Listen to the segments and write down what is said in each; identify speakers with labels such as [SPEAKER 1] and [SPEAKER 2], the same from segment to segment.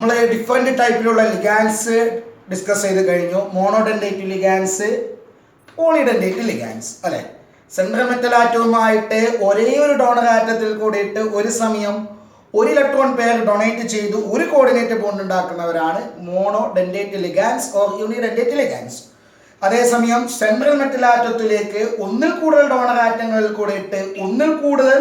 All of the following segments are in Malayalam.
[SPEAKER 1] നമ്മൾ ഡിഫറെൻറ്റ് ടൈപ്പിലുള്ള ലിഗാൻസ് ഡിസ്കസ് ചെയ്ത് കഴിഞ്ഞു. മോണോഡെൻഡേറ്റ് ലിഗാൻസ്, പോളിഡെൻഡേറ്റ് ലിഗാൻസ് അല്ലേ. സെൻട്രൽ മെറ്റൽ ആറ്റവുമായിട്ട് ഒരേ ഒരു ഡോണർ ആറ്റത്തിൽ കൂടിയിട്ട് ഒരു സമയം ഒരു ഇലക്ട്രോൺ പെയർ ഡൊണേറ്റ് ചെയ്തു ഒരു കോർഡിനേറ്റ് ബോണ്ട് ഉണ്ടാക്കുന്നവരാണ് monodentate ligands or unidentate ligands. അതേസമയം സെൻട്രൽ മെറ്റൽ ആറ്റത്തിലേക്ക് ഒന്നിൽ കൂടുതൽ ഡോണർ ആറ്റങ്ങളിൽ കൂടിയിട്ട് ഒന്നിൽ കൂടുതൽ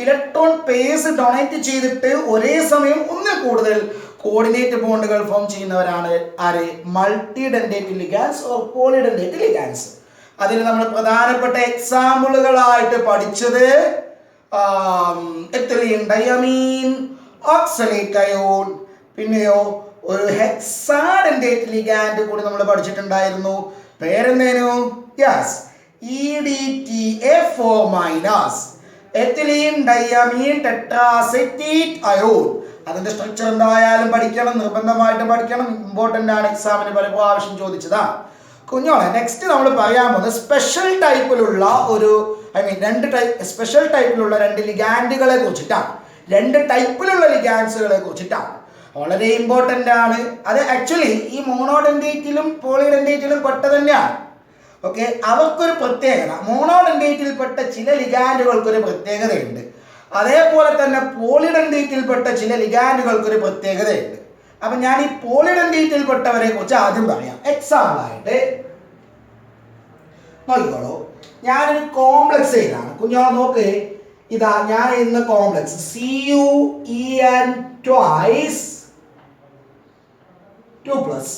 [SPEAKER 1] ഇലക്ട്രോൺ പേഴ്സ് ഡൊണേറ്റ് ചെയ്തിട്ട് ഒരേ സമയം ഒന്നിൽ കൂടുതൽ കോർഡിനേറ്റ് ബോണ്ടുകൾ ഫോം ചെയ്യുന്നവരാണ് ആര്? Multi dentate ligands or polydentate ligands. അതിൽ നമ്മൾ പ്രധാനപ്പെട്ട എക്സാമ്പിളുകളായിട്ട് പഠിച്ചത് എത്തിലീൻ ഡയമീൻ, ഓക്സലേറ്റ് അയോൺ, പിന്നെയോ ഒരു ഹെക്സാഡെൻഡേറ്റ് ലിഗാൻഡ് കൂടി നമ്മൾ പഠിച്ചിട്ടുണ്ടായിരുന്നു. പേരെന്തേനു? Yes, EDTA4-, ethylene diamine tetraacetate ion. അതിന്റെ സ്ട്രക്ചർ എന്തായാലും പഠിക്കണം, നിർബന്ധമായിട്ട് പഠിക്കണം, ഇമ്പോർട്ടൻ്റ് ആണ്, എക്സാമിന് പല പ്രാവശ്യം ചോദിച്ചതാണ്. കുഞ്ഞോളെ നെക്സ്റ്റ് നമ്മൾ പറയാൻ പോകുന്നത് സ്പെഷ്യൽ ടൈപ്പിലുള്ള സ്പെഷ്യൽ ടൈപ്പിലുള്ള രണ്ട് ലിഗാൻഡുകളെ കുറിച്ചിട്ടാണ്. രണ്ട് ടൈപ്പിലുള്ള ലിഗാൻഡുകളെ കുറിച്ചിട്ടാണ്. വളരെ ഇമ്പോർട്ടൻ്റ് ആണ്. അത് ആക്ച്വലി ഈ മോണോഡെൻഡേറ്റിലും പോളിഡെൻഡേറ്റിലും പെട്ട തന്നെയാണ്. ഓക്കെ, അവർക്കൊരു പ്രത്യേകത, മോണോഡെൻഡേറ്റിൽപ്പെട്ട ചില ലിഗാൻഡുകൾക്കൊരു പ്രത്യേകതയുണ്ട്. അതേപോലെ തന്നെ പോളിഡെൻഡേറ്റിൽപ്പെട്ട ചില ലിഗാൻഡുകൾക്കൊരു പ്രത്യേകതയുണ്ട്. അപ്പം ഞാൻ ഈ പോളിഡെൻഡേറ്റിൽപ്പെട്ടവരെ കുറിച്ച് ആദ്യം പറയാം. എക്സാമ്പിളായിട്ട് നോക്കിക്കോളൂ, ഞാനൊരു കോംപ്ലക്സ് ചെയ്താണ്. കുഞ്ഞോ നോക്ക്, ഇതാ ഞാൻ ഇന്ന് കോംപ്ലക്സ് CuEn twice 2+.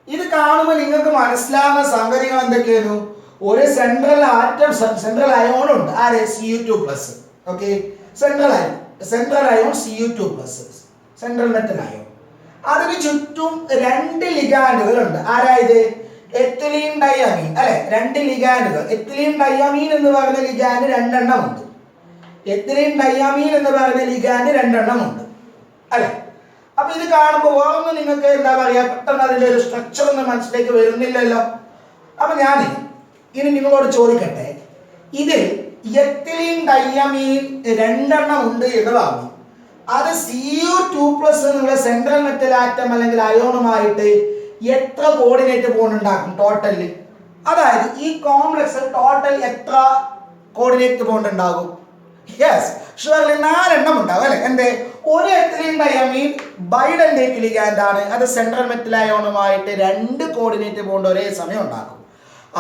[SPEAKER 1] ഇത് കാണുമ്പോൾ നിങ്ങൾക്ക് മനസ്സിലാവുന്ന സംഗതികൾ എന്തൊക്കെയാണ്? ഒരു സെൻട്രൽ അയോൺ ഉണ്ട്, ആരെ? Cu2+. Okay, central ion Cu2+, central metal ion. അതിന് ചുറ്റും രണ്ട് ലിഗാൻഡുകൾ ഉണ്ട്. ആരായത്? എത്തിലീൻ ഡയമീൻ അല്ലെ. രണ്ട് ലിഗാൻഡുകൾ. എത്തിലീൻ ഡയമീൻ എന്ന് പറയുന്ന ലിഗാൻഡ് രണ്ടെണ്ണം ഉണ്ട്. എത്തിലീൻ ഡയമീൻ എന്ന് പറയുന്ന ലിഗാൻഡ് രണ്ടെണ്ണം ഉണ്ട് അല്ലെ. അപ്പൊ ഇത് കാണുമ്പോൾ വേറൊന്നും നിങ്ങൾക്ക് എന്താ പറയാ, പെട്ടെന്ന് അതിന്റെ ഒരു സ്ട്രക്ചർ ഒന്നും മനസ്സിലേക്ക് വരുന്നില്ലല്ലോ. അപ്പൊ ഞാൻ ഇനി നിങ്ങളോട് ചോദിക്കട്ടെ, ഇതിൽ എത്തിലീൻ ഡയമീൻ രണ്ടെണ്ണം ഉണ്ട് എന്ന് പറഞ്ഞു. അത് Cu2+ എന്നുള്ള സെൻട്രൽ മെറ്റൽ ആറ്റം അല്ലെങ്കിൽ അയോണുമായിട്ട് എത്ര കോർഡിനേറ്റ് ബോണ്ട് ഉണ്ടാക്കും ടോട്ടല്? അതായത് ഈ കോംപ്ലക്സ് ടോട്ടൽ എത്ര കോർഡിനേറ്റ് ബോണ്ട് ഉണ്ടാകും? യെസ്, ഷുവർലി 4 എണ്ണം ഉണ്ടാകും അല്ലെ. എന്തേ? ഒരു എത്തിലീൻ ഡയമീൻ ബൈഡെൻഡേറ്റ് ലിഗാൻഡ് ആണ്. അത് സെൻട്രൽ മെറ്റൽ അയോണുമായിട്ട് 2 കോർഡിനേറ്റ് ബോണ്ട് ഒരേ സമയം ഉണ്ടാക്കും.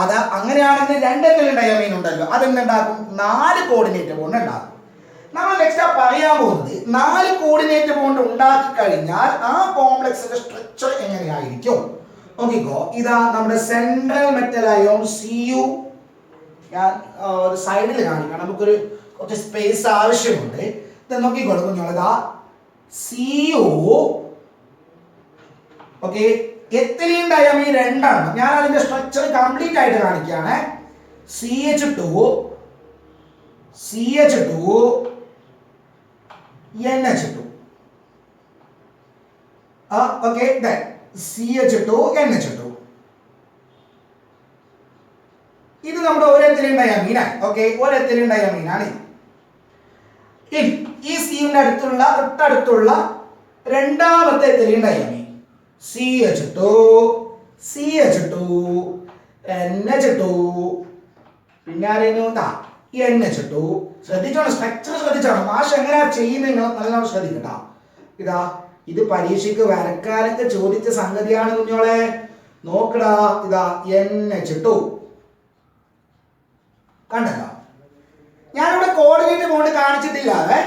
[SPEAKER 1] അത് അങ്ങനെയാണെങ്കിൽ 2 എത്തിലീൻ ഡയമീൻ ഉണ്ടല്ലോ, അതെന്തുണ്ടാക്കും? 4 കോർഡിനേറ്റ് ബോണ്ട് ഉണ്ടാക്കും. നമ്മൾ നെക്സ്റ്റ് പറയാൻ പോകുന്നത് 4 കോർഡിനേറ്റ് ബോണ്ട് ഉണ്ടാക്കി കഴിഞ്ഞാൽ ആ കോംപ്ലക്സിന്റെ സ്ട്രക്ചർ എങ്ങനെയായിരിക്കും നോക്കിക്കോ. ഇതാ നമ്മുടെ സെൻട്രൽ മെറ്റൽ അയോൺ Cu. ഞാൻ ഒരു സൈഡിൽ കാണിക്കണം, നമുക്കൊരു കുറച്ച് സ്പേസ് ആവശ്യമുണ്ട്. ഇത് നോക്കിക്കോളൂ കുഞ്ഞോളതാ Cu. ഓക്കെ, എത്തിലീൻ ഡയമീൻ രണ്ടാണ്. ഞാൻ അതിന്റെ സ്ട്രക്ചർ കംപ്ലീറ്റ് ആയിട്ട് കാണിക്കുകയാണ്. CH2 NH2. Okay, then CH2 NH2. ഇത് നമ്മുടെ ഒരു എത്തിലീൻ ഡയമീനാണ്. ഓക്കെ, ഒരു എത്തിലീൻ ഡയമീനാണ്. ഈ സിയുടെ തൊട്ടടുത്തുള്ള രണ്ടാമത്തെ എത്തിലീൻ ഡയമീൻ CH2 NH2. പിന്നെ ആരെയും NH2. ശ്രദ്ധിച്ചോണം, സ്ട്രക്ചർ ശ്രദ്ധിച്ചോണം. മാഷ് എങ്ങനെയാ ചെയ്യുന്നത് നല്ലോണം ശ്രദ്ധിക്കട്ടോ. ഇതാ ഇത് പരീക്ഷയ്ക്ക് വരക്കാനൊക്കെ ചോദിച്ച സംഗതിയാണ് കുഞ്ഞോളെ. നോക്കടാ, ഇതാ NH2 കണ്ടല്ലോ. ഞാനിവിടെ കോർഡിനേറ്റ് ബോണ്ട് കാണിച്ചിട്ടില്ലാതെ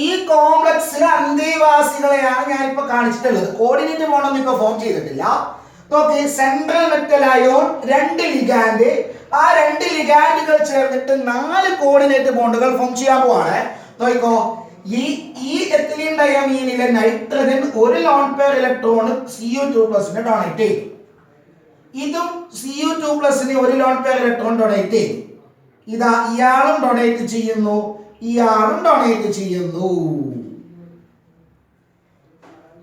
[SPEAKER 1] ഈ കോംപ്ലക്സിലെ അന്തേവാസികളെയാണ് ഞാനിപ്പോ കാണിച്ചിട്ടുള്ളത്. കോർഡിനേറ്റ് ബോണ്ട് ഒന്നും ഇപ്പൊ ഫോം ചെയ്തിട്ടില്ല. നോക്കി, സെൻട്രൽ മെറ്റൽ അയോൺ 2 ലിഗാൻഡ്, ആ 2 ലിഗാൻഡുകൾ ചേർന്നിട്ട് 4 കോർഡിനേറ്റ് ബോണ്ടുകൾ ഫോം ചെയ്യാൻ പോവാണ്. നോക്കിക്കോ, ഈ എത്തിലീൻ ഡയമീനിലെ നൈട്രജൻ ഒരു lone pair electron Cu2+ donate ചെയ്തു. ഇതും Cu2+ ഒരു ലോൺ പെയർ ഇലക്ട്രോൺ ഡൊണേറ്റ് ചെയ്തു. ഇതാ ഇയാളും ഡൊണേറ്റ് ചെയ്യുന്നു, ഇയാളും ഡൊണേറ്റ് ചെയ്യുന്നു.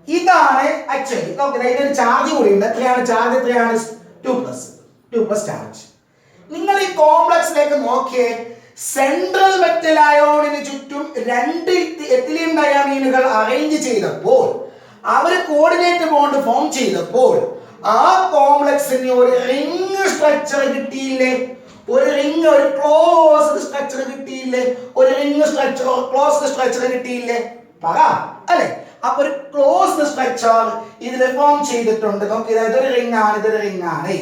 [SPEAKER 1] ഇതാണ് ആക്ച്വലി നോക്കുന്നത്. ഇതിനൊരു ചാർജ് കൂടി ഉണ്ട്. എത്രയാണ് ചാർജ്? എത്രയാണ്? 2+ ചാർജ്. നിങ്ങൾ ഈ കോംപ്ലക്സിലേക്ക് നോക്കിയേ, സെൻട്രൽ മെറ്റൽ അയോണിന് ചുറ്റും 2 എത്തിലീൻ ഡയമീനുകൾ അറേഞ്ച് ചെയ്തപ്പോൾ അവര് കോർഡിനേറ്റ് ബോണ്ട് ഫോം ചെയ്തപ്പോൾ ആ കോംപ്ലക്സിന് ഒരു റിംഗ് സ്ട്രക്ചർ കിട്ടിയില്ലേ? ഒരു റിംഗ്, ഒരു ക്ലോസ്ഡ് സ്ട്രക്ചർ കിട്ടിയില്ലേ? ഒരു റിംഗ് സ്ട്രക്ചർ, ക്ലോസ്ഡ് സ്ട്രക്ചർ കിട്ടിയില്ലേ? പറ അല്ലെ? അപ്പൊ ഒരു ക്ലോസ്ഡ് സ്ട്രക്ചർ ഇതിൽ ഫോം ചെയ്തിട്ടുണ്ട്. നോക്കി, ഇതൊരു റിംഗ് ആണ്, ഇതൊരു റിംഗ് ആണ്.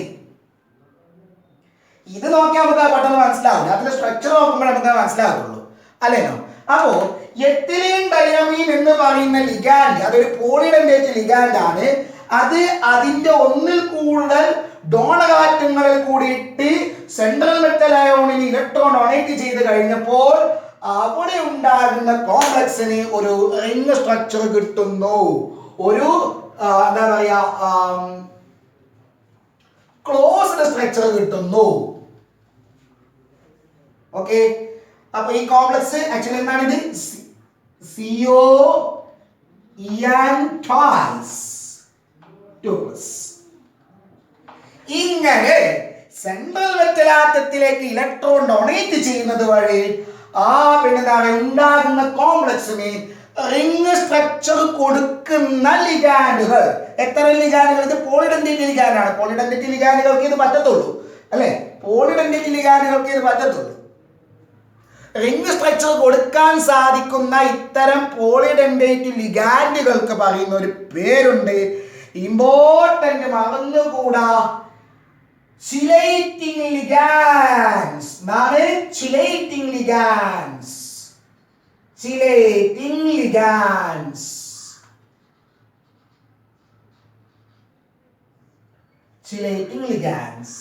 [SPEAKER 1] ഇത് നോക്കിയാൽ നമുക്ക് പെട്ടെന്ന് മനസ്സിലാവില്ല, അതിന്റെ സ്ട്രക്ചർ നോക്കുമ്പോൾ നമുക്ക് മനസ്സിലാവുള്ളൂ അല്ലേനോ? അപ്പോ എത്തിലീൻ ഡയമീൻ എന്ന് പറയുന്ന ലിഗാൻഡ് അതൊരു പോളിഡെന്റേറ്റ് ലിഗാൻഡ് ആണ്. അത് അതിന്റെ ഒന്നിൽ കൂടുതൽ ഡോണർ ആറ്റങ്ങളിൽ കൂടിയിട്ട് സെൻട്രൽ മെറ്റൽ അയോണിന് ഇലക്ട്രോൺ ഡൊണേറ്റ് ചെയ്ത് കഴിഞ്ഞപ്പോൾ അവിടെ ഉണ്ടാകുന്ന കോംപ്ലക്സിന് ഒരു റിംഗ് സ്ട്രക്ചർ കിട്ടുന്നു, ഒരു എന്താ പറയാ ക്ലോസ്ഡ് സ്ട്രക്ചർ കിട്ടുന്നു. ഓക്കെ, അപ്പൊ ഈ കോംപ്ലക്സ് ആക്ച്വലി എന്താണിത്? CO EN twice 2+. ഇങ്ങനെ സെൻട്രൽ മെറ്റൽ ആറ്റത്തിലേക്ക് ഇലക്ട്രോൺ ഡൊണേറ്റ് ചെയ്യുന്നത് വഴി ആ പിന്നെന്താണ് ഉണ്ടാകുന്ന കോംപ്ലക്സിന് റിംഗ് സ്ട്രക്ചർ കൊടുക്കുന്ന ലിഗാൻഡുകൾ. എത്ര ലിഗാൻഡുകൾ? ഇത് പോളിഡെന്റേറ്റ് ലിഗാൻഡാണ്. പോളിഡെന്റേറ്റ് ലിഗാൻഡുകൾക്ക് ഇത് പറ്റത്തുള്ളൂ അല്ലെ? പോളിഡെന്റേറ്റ് ലിഗാൻഡുകൾക്ക് ഇത് പറ്റത്തുള്ളൂ. റിംഗ് സ്ട്രക്ചർ കൊടുക്കാൻ സാധിക്കുന്ന ഇത്തരം പോളിഡെന്റേറ്റ് ലിഗാൻഡുകൾക്ക് പറയുന്ന ഒരു പേരുണ്ട്, ഇമ്പോർട്ടന്റ്, മറന്നുകൂടാ, ചിലേറ്റിംഗ് ലിഗാൻഡ്സ്. ചിലേറ്റിംഗ് ലിഗാൻഡ്സ്. ചിലേറ്റിംഗ് ലിഗാൻഡ്സ്. ചിലേറ്റിംഗ് ലിഗാൻഡ്സ്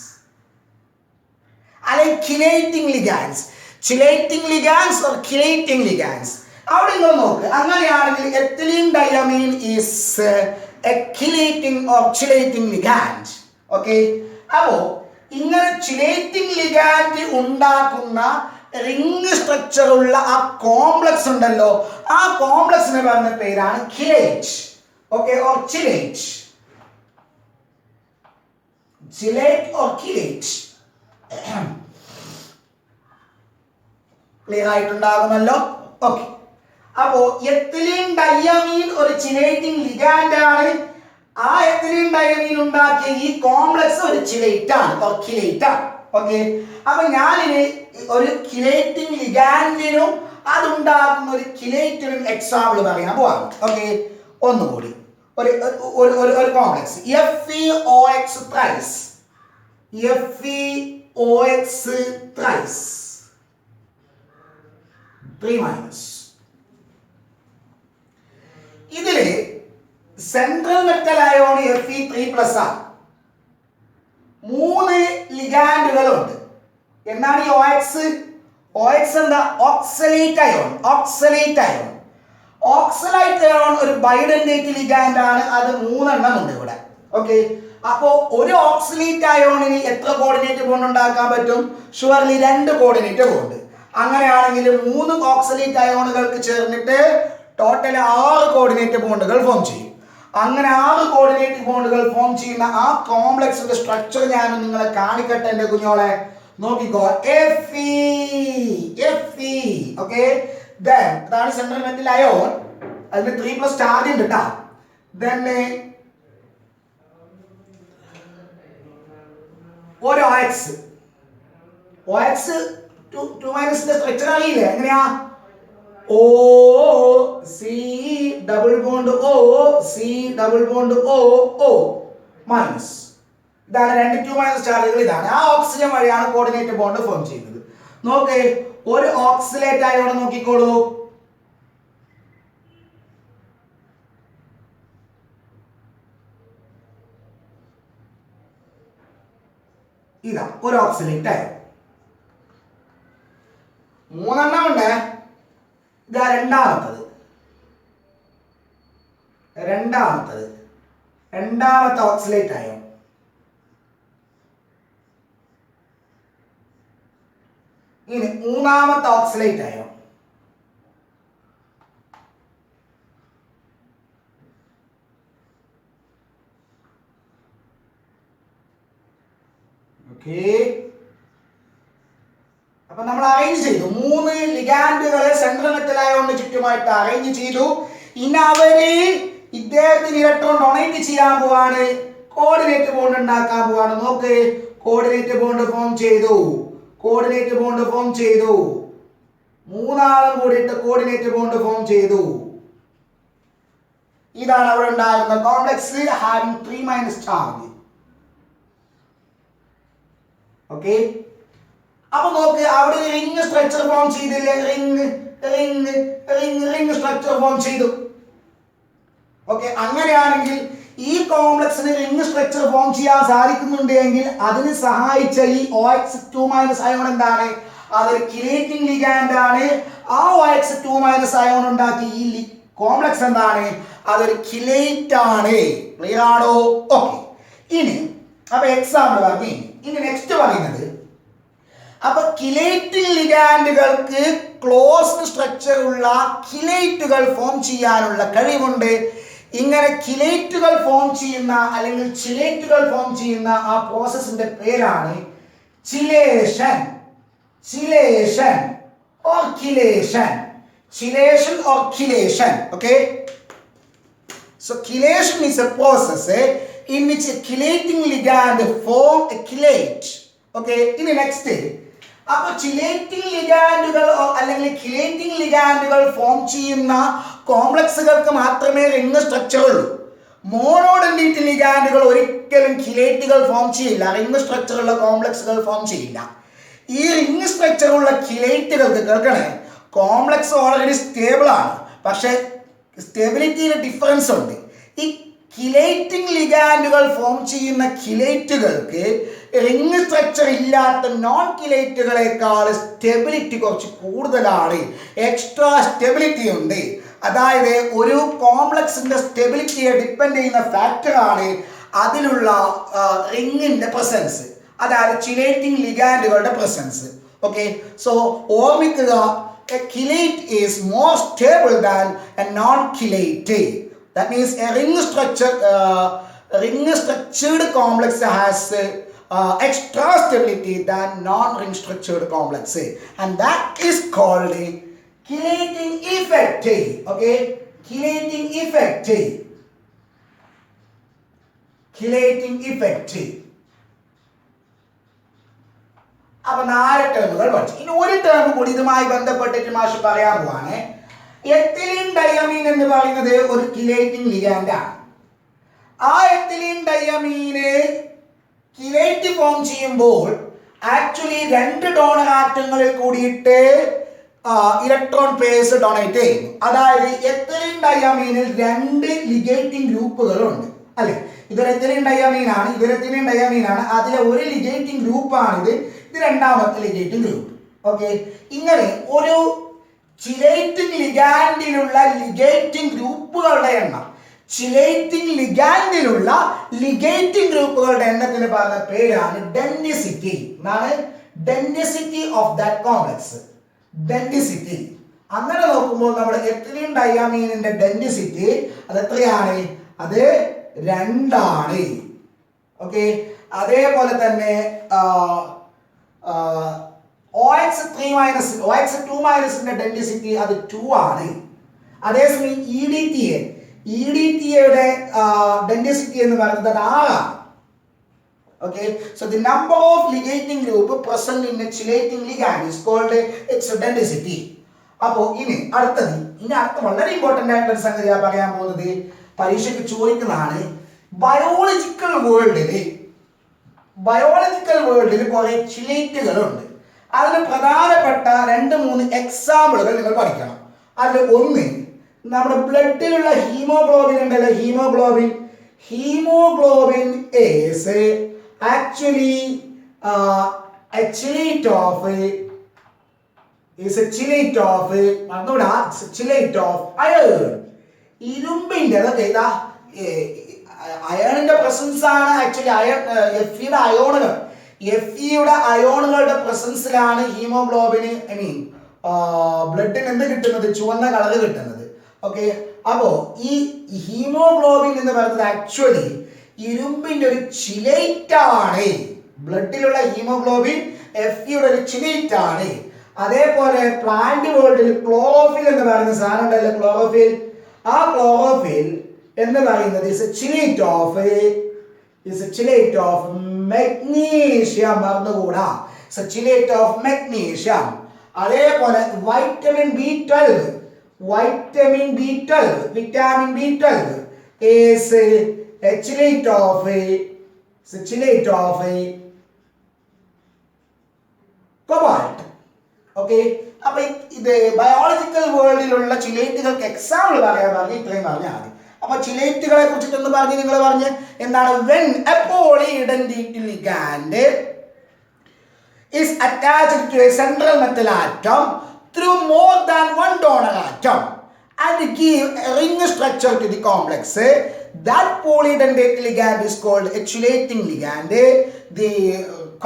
[SPEAKER 1] അല്ലെങ്കിൽ ചിലേറ്റിംഗ് ലിഗാൻഡ്സ്. ചിലേറ്റിംഗ് ലിഗാൻഡ്സ് ഓർ ചിലേറ്റിംഗ് ലിഗാൻഡ്സ്. അവിടെ നിങ്ങൾ നോക്ക്, അങ്ങനെയാണെങ്കിൽ ethylene diamine is a chelating or chelating ligand. Okay, അപ്പോ ഇങ്ങനെ ചിലേറ്റിംഗ് ലിഗാൻഡ് ഉണ്ടാക്കുന്ന റിംഗ് സ്ട്രക്ചർ ഉള്ള ആ കോംപ്ലക്സ് ഉണ്ടല്ലോ, ആ കോംപ്ലക്സിന് പറയുന്ന പേരാണ് chelate. Okay, or chelate. Chelate or chelate. Clear ആയിട്ടുണ്ടാകുമല്ലോ? ഓക്കെ, അപ്പോ എത്തിലീൻ ഡയമീൻ ഒരു ചിലേറ്റിംഗ് ലിഗാൻഡ് ആണ്. ആ എത്തിലീൻ ഡയമീൻ ഉണ്ടാക്കിയ ഈ കോംപ്ലക്സ് ഒരു ചിലേറ്റ് ആണ്, ചിലേറ്റ് ആണ്. ഓക്കെ, അപ്പൊ ഞാനിനി ഒരു ചിലേറ്റിംഗ് ലിഗാൻഡിനും അതുണ്ടാക്കുന്ന ഒരു ചിലേറ്റിനും എക്സാമ്പിൾ പറയാൻ പോവാണ്. ഓക്കെ, ഒന്നുകൂടി ഒരു complex FeOX thrice. FeOX thrice 3-. ഇതില് സെൻട്രൽ മെറ്റൽ അയോൺ Fe3+ ആണ്. 3 ലിഗാൻഡുകളുണ്ട്. എന്താണ് ഈ OX? OX എന്താ? Oxalate ion. Oxalate ion. Oxalate ion ഒരു ബൈഡെന്റേറ്റ് ലിഗാൻഡ് ആണ്. അത് 3 എണ്ണം ഉണ്ട് ഇവിടെ. ഓക്കെ, അപ്പോ ഒരു ഓക്സലേറ്റ് അയോണിന് എത്ര കോർഡിനേറ്റ് ബോണ്ട് ഉണ്ടാക്കാൻ പറ്റും? Surely 2 coordinate bond. അങ്ങനെയാണെങ്കിൽ 3 ഓക്സലേറ്റ് അയോണുകൾക്ക് ചേർന്നിട്ട് ടോട്ടൽ 6 കോർഡിനേറ്റ് ബോണ്ടുകൾ ഫോം ചെയ്യും. അങ്ങനെ 6 കോർഡിനേറ്റ് ബോണ്ടുകൾ ഫോം ചെയ്യുന്ന ആ കോംപ്ലക്സിന്റെ സ്ട്രക്ചർ ഞാൻ നിങ്ങളെ കാണിക്കട്ടെ എന്റെ കുഞ്ഞോളെ. നോക്കിക്കോ, Fe. ഓക്കെ, അതാണ് സെൻട്രൽ മെറ്റൽ അയോൺ. അതിന് 3+ ചാർജ് ഉണ്ട് കേട്ടോ. ഒരു OX 2- സ്ട്രക്ചർ അറിയില്ലേ? എങ്ങനെയാ? OC double bond OC double bond O minus. ഇതാണ് 2 2- ചാർജുകൾ. ഇതാണ് ആ ഓക്സിജൻ വഴിയാണ് കോർഡിനേറ്റ് ബോണ്ട് ഫോം ചെയ്യുന്നത്. നോക്കേ, ഒരു ഓക്സിലേറ്റ് അയോൺ നോക്കിക്കോളൂ. ഇതാ ഒരു ഓക്സിലേറ്റ് അയോൺ. 3 എണ്ണം ഉണ്ട്. ഇതാ രണ്ടാമത്തെ ഓക്സിലേറ്റ് അയോൺ. ഇനി 3-ാമത്തെ ഓക്സിലേറ്റ് അയോൺ. ഓക്കെ, അപ്പൊ നമ്മൾ അറേഞ്ച് ചെയ്തു. 3 ലിഗാൻഡുകളെ സെൻട്രൽ മെറ്റൽ അയോണിന് ചുറ്റുമായിട്ട് അറേഞ്ച് ചെയ്തു. ഇനി അവര് ഇദ്ദേഹത്തിന് ഇലക്ട്രോൺ ഡൊണേറ്റ് ചെയ്യാൻ പോവാണ്, കോർഡിനേറ്റ് ബോണ്ട് ഉണ്ടാക്കാൻ പോവാണ്. നോക്ക്, കോർഡിനേറ്റ് ബോണ്ട് ഫോം ചെയ്തു, കോർഡിനേറ്റ് ബോണ്ട് ഫോം ചെയ്തു, മൂന്നാളും കൂടിയിട്ട് കോർഡിനേറ്റ് ബോണ്ട് ഫോം ചെയ്തു. ഇതാണ് അവിടെ ഉണ്ടാകുന്ന കോംപ്ലക്സ് ഹാവിംഗ് 3- ചാർജ്. ഓക്കെ, അപ്പൊ നോക്ക്, അവിടെ റിംഗ് സ്ട്രക്ചർ ഫോം ചെയ്തില്ലേ? Ring ring ring ring structure form ചെയ്തു. ഓക്കെ, അങ്ങനെയാണെങ്കിൽ ഈ കോംപ്ലക്സിന് റിംഗ് സ്ട്രക്ചർ ഫോം ചെയ്യാൻ സാധിക്കുന്നുണ്ട് എങ്കിൽ അതിന് സഹായിച്ച ഈ OX2- അയോൺ എന്താണ്? അതൊരു കിലേറ്റിംഗ് ലിഗാൻഡ് ആണ്. ആ OX2- അയോൺ ഉണ്ടാക്കി ഈ കോംപ്ലക്സ് എന്താണ്? അതൊരു കിലേറ്റ് ആണ്. ക്ലിയർ ആണോ? ഓക്കെ, ഇനി അപ്പൊ എക്സാമ്പിൾ പറഞ്ഞു. ഇനി നെക്സ്റ്റ് പറയുന്നത്, അപ്പൊ കിലേറ്റിംഗ് ലിഗാൻഡുകൾക്ക് ക്ലോസ്ഡ് സ്ട്രക്ചർ ഉള്ള കിലേറ്റുകൾ ഫോം ചെയ്യാനുള്ള കഴിവുണ്ട്. ഇങ്ങനെ കിലേറ്റുകൾ ഫോം ചെയ്യുന്ന അല്ലെങ്കിൽ ചിലേറ്റുകൾ ഫോം ചെയ്യുന്ന ആ പ്രോസസ്സിന്റെ പേരാണ് ചിലേഷൻ. ചിലേഷൻ or chelation. Chelation or chelation. Okay. So chelation is a process in which a chelating ligand form a chelate. Okay. In the next അപ്പോൾ ചിലേറ്റിംഗ് ലിഗാൻഡുകൾ അല്ലെങ്കിൽ കിലേറ്റിംഗ് ലിഗാൻഡുകൾ ഫോം ചെയ്യുന്ന കോംപ്ലക്സുകൾക്ക് മാത്രമേ റിംഗ് സ്ട്രക്ചർ ഉള്ളൂ. മോണോഡെൻഡേറ്റ് ലിഗാൻഡുകൾ ഒരിക്കലും കിലേറ്റുകൾ ഫോം ചെയ്യില്ല, റിംഗ് സ്ട്രക്ചർ ഉള്ള കോംപ്ലക്സുകൾ ഫോം ചെയ്യില്ല. ഈ റിംഗ് സ്ട്രക്ചർ ഉള്ള കിലേറ്റുകൾക്ക് കേൾക്കണേ, കോംപ്ലക്സ് ഓൾറെഡി സ്റ്റേബിൾ ആണ്, പക്ഷെ സ്റ്റെബിലിറ്റിയിൽ ഡിഫറൻസ് ഉണ്ട്. ഈ കിലേറ്റിംഗ് ലിഗാൻഡുകൾ ഫോം ചെയ്യുന്ന കിലേറ്റുകൾക്ക് റിംഗ് സ്ട്രക്ചർ ഇല്ലാത്ത നോൺ കിലേറ്റുകളെക്കാൾ സ്റ്റെബിലിറ്റി കുറച്ച് കൂടുതലാണ്, എക്സ്ട്രാ സ്റ്റെബിലിറ്റി ഉണ്ട്. അതായത് ഒരു കോംപ്ലക്സിന്റെ സ്റ്റെബിലിറ്റിയെ ഡിപ്പെൻഡ് ചെയ്യുന്ന ഫാക്ടറാണ് അതിലുള്ള റിംഗിന്റെ പ്രസൻസ്, അതായത് ചിലേറ്റിംഗ് ലിഗാൻഡുകളുടെ പ്രസൻസ്. ഓക്കെ, സോ ഓർമ്മിക്കുക, a chelate is more stable than a non-chelate. That means a ring structured complex has extra stability than non-ring structured complex, and that is called chelating effect. Okay, chelating effect. Chelating effect. അപ്പൊ 4 ടേമുകൾ പഠിച്ചു. ഇനി ഒരു ടേം കൂടി ഇതുമായി ബന്ധപ്പെട്ടിട്ട് മാഷ് പറയാൻ പോവാണ്. എത്തിലീൻ ഡയമീൻ എന്ന് പറയുന്നത് ഒരു കിലേറ്റിംഗ് ലിഗാൻഡ് ആണ്. ആ എത്തിലീൻ ഡയമീന് കിലേറ്റ് ഫോം ചെയ്യുമ്പോൾ ആക്ച്വലി 2 ഡോണർ ആറ്റങ്ങളിൽ കൂടിയിട്ട് ഇലക്ട്രോൺ പേഴ്സ് ഡൊണേറ്റ് ചെയ്യുന്നു. അതായത് എത്തിലീൻ ഡയമീനിൽ 2 ലിഗേറ്റിംഗ് ഗ്രൂപ്പുകളുണ്ട്, അല്ലെ? ഇതൊരു എത്തിലീൻ ഡയമീൻ ആണ്, ഇതൊരു എത്തിലീൻ ഡയമീൻ ആണ്. അതിലെ ഒരു ലിഗേറ്റിംഗ് ഗ്രൂപ്പാണിത്, ഇത് രണ്ടാമത്തെ ലിഗേറ്റിംഗ് ഗ്രൂപ്പ്. ഓക്കെ, ഇങ്ങനെ ഒരു ചിലേറ്റിംഗ് ലിഗാൻഡിലുള്ള ലിഗേറ്റിംഗ് ഗ്രൂപ്പുകളുടെ എണ്ണം, ചിലേറ്റിംഗ് ലിഗാൻഡിലുള്ള ലിഗേറ്റിംഗ് ഗ്രൂപ്പുകളുടെ എണ്ണത്തിന് പറഞ്ഞ പേരാണ് ഡെൻസിറ്റി. എന്നാണ് density of that complex. Density. അങ്ങനെ നോക്കുമ്പോൾ നമ്മുടെ എത്തിലീൻ ഡയമീനിന്റെ ഡെൻസിറ്റി അത് എത്രയാണ്? അത് 2 ആണ്. ഓക്കെ, അതേപോലെ തന്നെ OX2- ഡെൻസിറ്റി അത് 2 ആണ്. അതേസമയം EDTA ഡെൻസിറ്റി എന്ന് പറയുന്നത് 6 ആണ്. Okay, so the number of ligating group present in a chelating ligand is called its density. അപ്പോൾ ഇനി അടുത്ത വളരെ ഇമ്പോർട്ടന്റ് ആയിട്ടുള്ള ഒരു സംഗതി പറയാൻ പോകുന്നത്, പരീക്ഷയ്ക്ക് ചോദിക്കുന്നതാണ്. ബയോളജിക്കൽ വേൾഡിൽ കുറെ ചിലേറ്റുകളുണ്ട്. അതിന് പ്രധാനപ്പെട്ട 2-3 എക്സാമ്പിളുകൾ നിങ്ങൾ പഠിക്കണം. അതിൽ ഒന്ന്, നമ്മുടെ ബ്ലഡിലുള്ള ഹീമോഗ്ലോബിൻ ഉണ്ടല്ലോ, haemoglobin is actually a chelate of iron. ഇരുമ്പിന്റെ അയണിന്റെ പ്രസൻസ് ആണ് ആക്ച്വലി എഫിയുടെ അയോണുകൾ. എഫിയുടെ അയോണുകളുടെ പ്രസൻസിലാണ് ഹീമോഗ്ലോബിന് ബ്ലഡിന് എന്ത് കിട്ടുന്നത്? ചുവന്ന കളർ കിട്ടുന്നത്. ഓക്കെ, അപ്പോ ഈ ഹീമോഗ്ലോബിൻ എന്ന് പറയുന്നത് ആക്ച്വലി ഇരുമ്പിന്റെ ഒരു ചിലേറ്റ് ആണ്. ബ്ലഡിലുള്ള ഹീമോഗ്ലോബിൻ എഫിയുടെ ഒരു ചിലേറ്റ് ആണ്. അതേപോലെ പ്ലാന്റ് വേൾഡിൽ ക്ലോറോഫിൽ എന്ന് പറയുന്ന സാധനം ഉണ്ടല്ലോ, ക്ലോറോഫിൽ. ആ ക്ലോറോഫിൽ എന്ന് പറയുന്നത് is a chelate of magnesium. മറന്നുകൂടാ, is a chelate of magnesium. അതേപോലെ vitamin B12 is a chelate of cobalt. Okay, അപ്പൊ ഇത് ബയോളജിക്കൽ വേൾഡിലുള്ള ചിലേറ്റുകൾക്ക് എക്സാമ്പിൾ പറയാൻ പറഞ്ഞ് ഇത്രയും പറഞ്ഞാൽ മതി. അപ്പൊ ചിലേറ്റുകളെ കുറിച്ചിട്ടൊന്ന് പറഞ്ഞ് നിങ്ങൾ പറഞ്ഞ് എന്താണ്? when a polyidentity ligand is attached to a central metal atom through more than one donor atom and give a ring structure to the complex, that polyidentity ligand is called a chelating ligand. The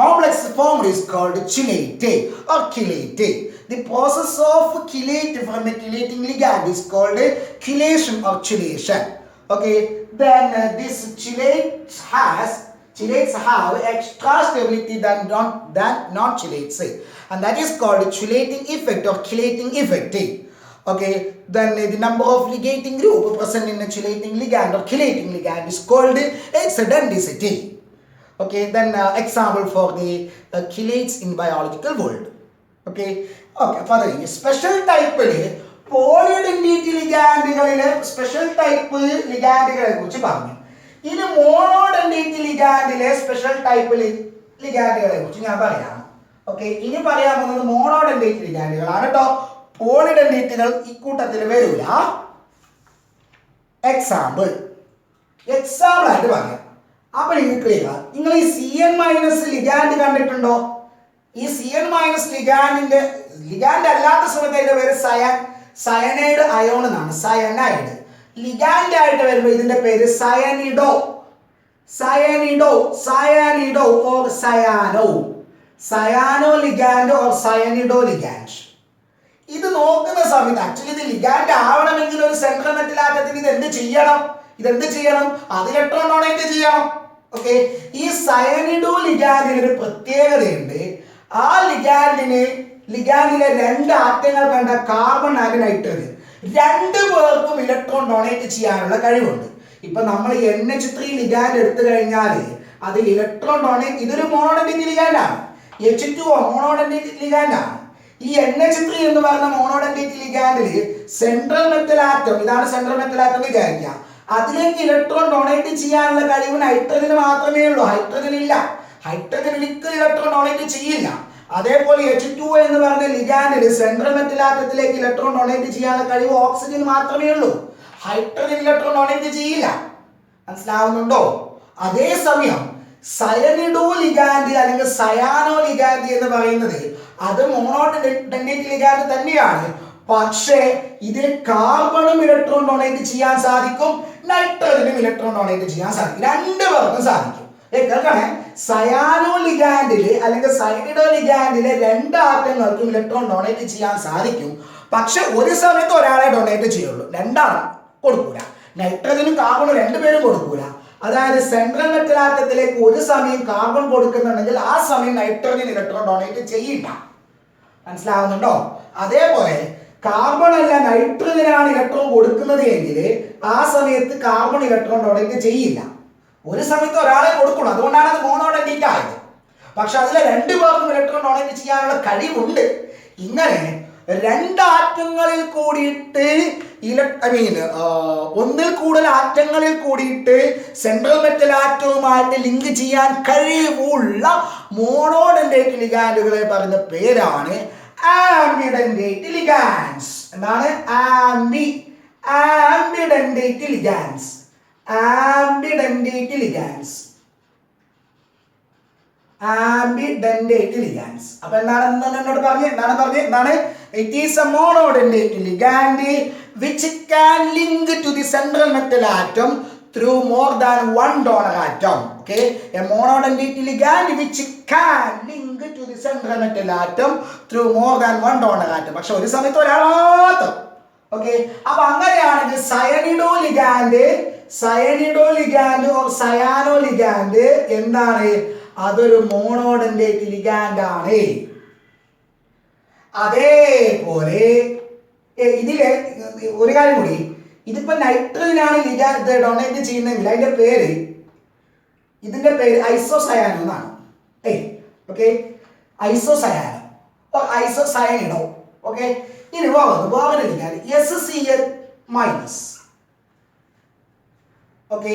[SPEAKER 1] complex formed is called chelate or chelate. The process of chelate from a chelating ligand is called chelation or chelation. Okay, then this chelates have extra stability than non-chelates, and that is called chelating effect or chelating effect. Okay, then the number of ligating group present in a chelating ligand or chelating ligand is called exodenticity. Okay, then example for the chelates in biological world. Okay, further special type polyidentity ligandകളിലെ സ്പെഷ്യൽ ടൈപ്പ് ലിഗാൻഡുകളെ കുറിച്ച് പറഞ്ഞു. ഇനി മോണോഡെൻഡിറ്റി ലിഗാൻഡിലെ സ്പെഷ്യൽ ടൈപ്പ് ലിഗാൻഡുകളെ കുറിച്ച് ഞാൻ പറയാം. ഓക്കെ, ഇനി പറയാൻ പോകുന്നത് മോണോഡെൻഡിറ്റി ലിഗാൻഡുകളാണ് കേട്ടോ. പോളിഡെൻഡിറ്റികൾ ഇക്കൂട്ടത്തിൽ വരില്ല. എക്സാമ്പിൾ ആയിട്ട് പറയാം. അപ്പൊ നിങ്ങൾ ക്ലിയർ, നിങ്ങൾ ഈ CN- ലിഗാൻഡ് കണ്ടിട്ടുണ്ടോ? ഈ CN- ലിഗാൻഡിന്റെ ലിഗാൻഡ് അല്ലാത്ത സമയത്ത് അതിന്റെ പേര് സയനൈഡ് അയോൺ എന്നാണ്. സയനൈഡ് ലിഗാൻഡ് ആയിട്ട് വരുമ്പോൾ ഇതിന്റെ പേര് cyanido or cyano ligand or cyanido ligand. ഇത് നോക്കുന്ന സമയത്ത് ആക്ച്വലി ഇത് ലിഗാൻഡ് ആവണമെങ്കിൽ ഒരു സെൻട്രൽ മെറ്റൽ ആറ്റത്തിന് ഇത് എന്ത് ചെയ്യണം? അത് ഇലക്ട്രോൺ ഡൊണേറ്റ് ചെയ്യണം. ഓക്കെ, ഈ സയനിഡോ ലിഗാൻഡിന് ഒരു പ്രത്യേകതയുണ്ട്. ആ ലിഗാൻഡിലെ രണ്ട് ആറ്റങ്ങൾ കണ്ട കാർബൺ ആൻഡ് നൈട്രജൻ രണ്ടു പേർക്കും ഇലക്ട്രോൺ ഡൊണേറ്റ് ചെയ്യാനുള്ള കഴിവുണ്ട്. ഇപ്പൊ നമ്മൾ NH3 ലിഗാൻഡ് എടുത്തു കഴിഞ്ഞാൽ അതിൽ ഇലക്ട്രോൺ ഡൊണേറ്റ്, ഇതൊരു മോണോഡെൻഡിറ്റി ലിഗാൻഡാണ്. H2O മോണോഡെൻഡിറ്റി ലിഗാൻഡാണ്. ഈ NH3 എന്ന് പറയുന്ന മോണോഡെൻഡിറ്റി ലിഗാൻഡിൽ സെൻട്രൽ മെറ്റൽ ആറ്റം, ഇതാണ് സെൻട്രൽ മെറ്റൽ ആറ്റം വിചാരിക്കുക, അതിലേക്ക് ഇലക്ട്രോൺ ഡൊണേറ്റ് ചെയ്യാനുള്ള കഴിവ് നൈട്രജന് മാത്രമേ ഉള്ളൂ. ഹൈഡ്രജൻ ഇല്ല. ഹൈഡ്രജൻ ഒരിക്കലും ഇലക്ട്രോൺ ഡൊണേറ്റ് ചെയ്യില്ല. അതേപോലെ H2O എന്ന് പറഞ്ഞ ലിഗാൻഡിൽ സെൻട്രൽ മെറ്റൽ ആറ്റത്തിലേക്ക് ഇലക്ട്രോൺ ഡൊണേറ്റ് ചെയ്യാനുള്ള കഴിവ് ഓക്സിജൻ മാത്രമേ ഉള്ളൂ. ഹൈഡ്രജൻ ഇലക്ട്രോൺ ഡൊണേറ്റ് ചെയ്യില്ല. മനസ്സിലാവുന്നുണ്ടോ? അതേസമയം സയനിഡോ ലിഗാൻഡ് അല്ലെങ്കിൽ സയാനോ ലിഗാൻഡ് എന്ന് പറയുന്നത് അത് മോണോഡെൻഡിറ്റി ലിഗാൻഡ് തന്നെയാണ്. പക്ഷേ ഇതിൽ കാർബണും ഇലക്ട്രോൺ ഡൊണേറ്റ് ചെയ്യാൻ സാധിക്കും, നൈട്രജനും ഇലക്ട്രോൺ ഡൊണേറ്റ് ചെയ്യാൻ സാധിക്കും. രണ്ടുപേർക്കും സാധിക്കും. കേൾക്കണേ, സയാനോ ലിഗാൻഡില് അല്ലെങ്കിൽ സയനിഡോ ലിഗാൻഡിലെ രണ്ട് ആറ്റങ്ങൾക്കും ഇലക്ട്രോൺ ഡൊണേറ്റ് ചെയ്യാൻ സാധിക്കും. പക്ഷെ ഒരു സമയത്ത് ഒരാളെ ഡൊണേറ്റ് ചെയ്യുള്ളൂ, രണ്ടാളും കൊടുക്കൂല. നൈട്രജനും കാർബണും രണ്ടുപേരും കൊടുക്കൂല. അതായത് സെൻട്രൽ മെറ്റൽ ആറ്റത്തിലേക്ക് ഒരു സമയം കാർബൺ കൊടുക്കുന്നുണ്ടെങ്കിൽ ആ സമയം നൈട്രജൻ ഇലക്ട്രോൺ ഡൊണേറ്റ് ചെയ്യില്ല. മനസ്സിലാവുന്നുണ്ടോ? അതേപോലെ കാർബൺ അല്ല നൈട്രജനാണ് ഇലക്ട്രോൺ കൊടുക്കുന്നത് എങ്കിൽ ആ സമയത്ത് കാർബൺ ഇലക്ട്രോൺ ഡൊണേറ്റ് ചെയ്യില്ല. ഒരു സമയത്ത് ഒരാളെ കൊടുക്കണം, അതുകൊണ്ടാണ് അത് മോണോഡെൻഡിറ്റി ആയത്. പക്ഷെ അതിലെ രണ്ടു പേർക്കും ഇലക്ട്രോൺ ഡൊണേറ്റ് ചെയ്യാനുള്ള കഴിവുണ്ട്. ഇങ്ങനെ രണ്ടാറ്റങ്ങളിൽ കൂടിയിട്ട് ഒന്നിൽ കൂടുതൽ ആറ്റങ്ങളിൽ കൂടിയിട്ട് സെൻട്രൽ മെറ്റൽ ആറ്റവുമായിട്ട് ലിങ്ക് ചെയ്യാൻ കഴിവുള്ള മോണോഡെൻഡേറ്റ് ലിഗാൻഡുകളെ പറയുന്ന പേരാണ് ആംബിഡെൻഡേറ്റ് ലിഗാൻഡ്സ്. എന്താണ്? ആംബിഡെൻഡേറ്റ് ലിഗാൻഡ്സ്. ആംബിഡെൻഡേറ്റ് ലിഗാൻഡ്സ്. അപ്പൊ എന്നോട് പറഞ്ഞേ, എന്താണ്? It is a monodentate ligand which can link to the central metal atom through more than one donor atom. Okay, a monodentate ligand which can link to the central metal atom through more than one donor atom. പക്ഷെ ഒരു സമയത്ത് ഒരാൾ മാത്രം. ഓക്കെ, അപ്പൊ അങ്ങനെയാണെങ്കിൽ സയനിഡോ ലിഗാൻഡ് ഓർ സയാനോ ലിഗാൻഡ് എന്താണ്? അതൊരു മോണോഡെൻഡേറ്റ് ലിഗാൻഡ് ആണ്. അതേപോലെ ഇതിലെ ഒരു കാര്യം കൂടി, ഇതിപ്പോ നൈട്രജനാണ് ലിഗാൻഡ് ഡൊണേറ്റ് ചെയ്യുന്നതെങ്കിൽ അതിന്റെ പേര് ഇതിന്റെ പേര് ഐസോസയാനോ എന്നാണ്. ഓക്കെ, ഐസോസയാനോ ഐസോസയനിഡോ. ഓക്കെ, ഇനി വേറെ ലിഗാൻഡ് SCl മൈനസ്. ഓക്കെ,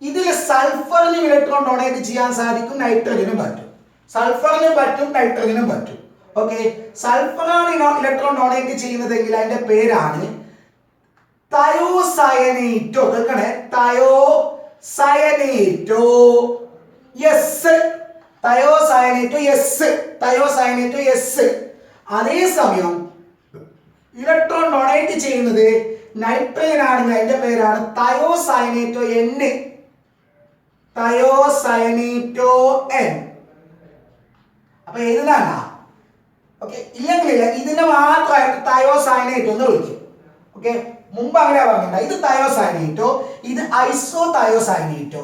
[SPEAKER 1] ഇതിൽ സൾഫറിന് ഇലക്ട്രോൺ ഡൊണേറ്റ് ചെയ്യാൻ സാധിക്കും, നൈട്രജനും പറ്റും. സൾഫറിനും പറ്റും, നൈട്രജനും പറ്റും. ഓക്കെ, സൾഫറാണ് ഇലക്ട്രോൺ ഡൊണേറ്റ് ചെയ്യുന്നതെങ്കിൽ അതിന്റെ പേരാണ് തയോസയനേറ്റോ. കേൾക്കണേ, thiocyanato S. Thiocyanato S, thiocyanato S. അതേസമയം ഇലക്ട്രോൺ ഡൊണേറ്റ് ചെയ്യുന്നത് നൈട്രജൻ ആണെങ്കിൽ അതിന്റെ പേരാണ് തയോസയനേറ്റോ N. തയോസയനേറ്റോ N. അപ്പൊ ഏതാണ്? ഓക്കെ, ഇല്ലെങ്കിലില്ല, ഇതിനെ മാത്രമായിട്ട് തയോസയനേറ്റോ എന്ന് വിളിക്കും. ഓക്കെ, മുമ്പ് അങ്ങനെ പറഞ്ഞില്ല. ഇത് തയോസയനേറ്റോ, ഇത് ഐസോതയോസയനേറ്റോ.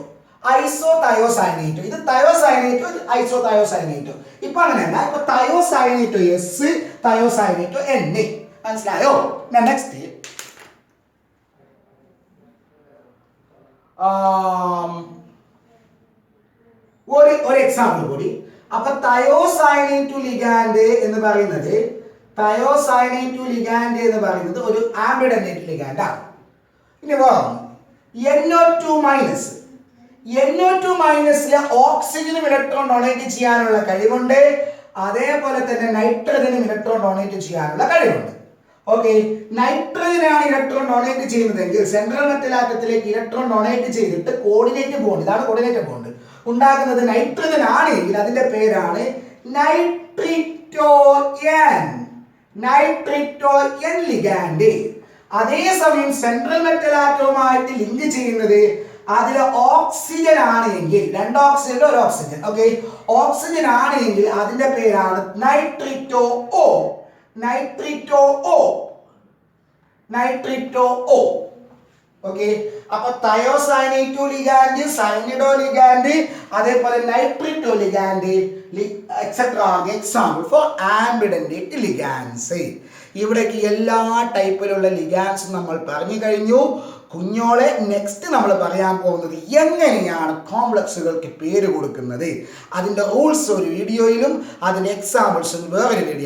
[SPEAKER 1] ഐസോതയോസയനേറ്റോ, ഇത് തയോസയനേറ്റോ, ഇത് ഐസോതയോസയനേറ്റോ. ഇപ്പൊ അങ്ങനെയല്ല, ഇപ്പൊ തയോസയനേറ്റോ എസ്, തയോസയനേറ്റോ N. മനസ്സിലായോ? നെക്സ്റ്റ് ഒരു എക്സാമ്പിൾ കൂടി. അപ്പൊ തയോസയനേറ്റോ ലിഗാൻഡ് എന്ന് പറയുന്നത് ഒരു ആംബിഡനേറ്റ് ലിഗാൻഡ് ആണ്. ഇനി NO2 മൈനസ്. NO2 മൈനസിലെ ഓക്സിജനും ഇലക്ട്രോൺ ഡൊണേറ്റ് ചെയ്യാനുള്ള കഴിവുണ്ട്, അതേപോലെ തന്നെ നൈട്രജനും ഇലക്ട്രോൺ ഡൊണേറ്റ് ചെയ്യാനുള്ള കഴിവുണ്ട്. ഓക്കെ, നൈട്രജനാണ് ഇലക്ട്രോൺ ഡൊണേറ്റ് ചെയ്യുന്നതെങ്കിൽ സെൻട്രൽ മെറ്റൽ ആറ്റത്തിലേക്ക് ഇലക്ട്രോൺ ഡൊണേറ്റ് ചെയ്തിട്ട് കോർഡിനേറ്റ് ബോണ്ട്, ഇതാണ് കോർഡിനേറ്റ് ബോണ്ട് ഉണ്ടാക്കുന്നത് നൈട്രജൻ ആണെങ്കിൽ അതിന്റെ പേരാണ് നൈട്രിറ്റോയൻ. നൈട്രിറ്റോയൻ ലിഗാൻഡ്. അതേസമയം സെൻട്രൽ മെറ്റൽ ആറ്റവുമായിട്ട് ലിങ്ക് ചെയ്യുന്നത് അതിൽ ഓക്സിജൻ ആണെങ്കിൽ, 2 ഓക്സിജൻ ഒരു ഓക്സിജൻ. ഓക്കെ, ഓക്സിജൻ ആണെങ്കിൽ അതിന്റെ പേരാണ് നൈട്രിറ്റോ O. നൈട്രിറ്റോ O. നൈട്രിറ്റോ O. ഓക്കെ, അപ്പൊ തയോസയനേറ്റോ ലിഗാൻഡ്, സയനിഡോ ലിഗാൻഡ്, അതേപോലെ നൈട്രിറ്റോ ലിഗാൻഡ് എക്സെട്രാ എക്സാമ്പിൾ ഫോർ ആംബിഡനേറ്റ് ലിഗാൻഡ്സ്. ഇവിടേക്ക് എല്ലാ ടൈപ്പിലുള്ള ലിഗാൻഡ്സ് നമ്മൾ പറഞ്ഞു കഴിഞ്ഞു. കുഞ്ഞോളെ, നെക്സ്റ്റ് നമ്മൾ പറയാൻ പോകുന്നത് എങ്ങനെയാണ് കോംപ്ലക്സുകൾക്ക് പേര് കൊടുക്കുന്നത്. അതിന്റെ റൂൾസ് ഒരു വീഡിയോയിലും അതിന്റെ എക്സാമ്പിൾസും വേറൊരു വീഡിയോ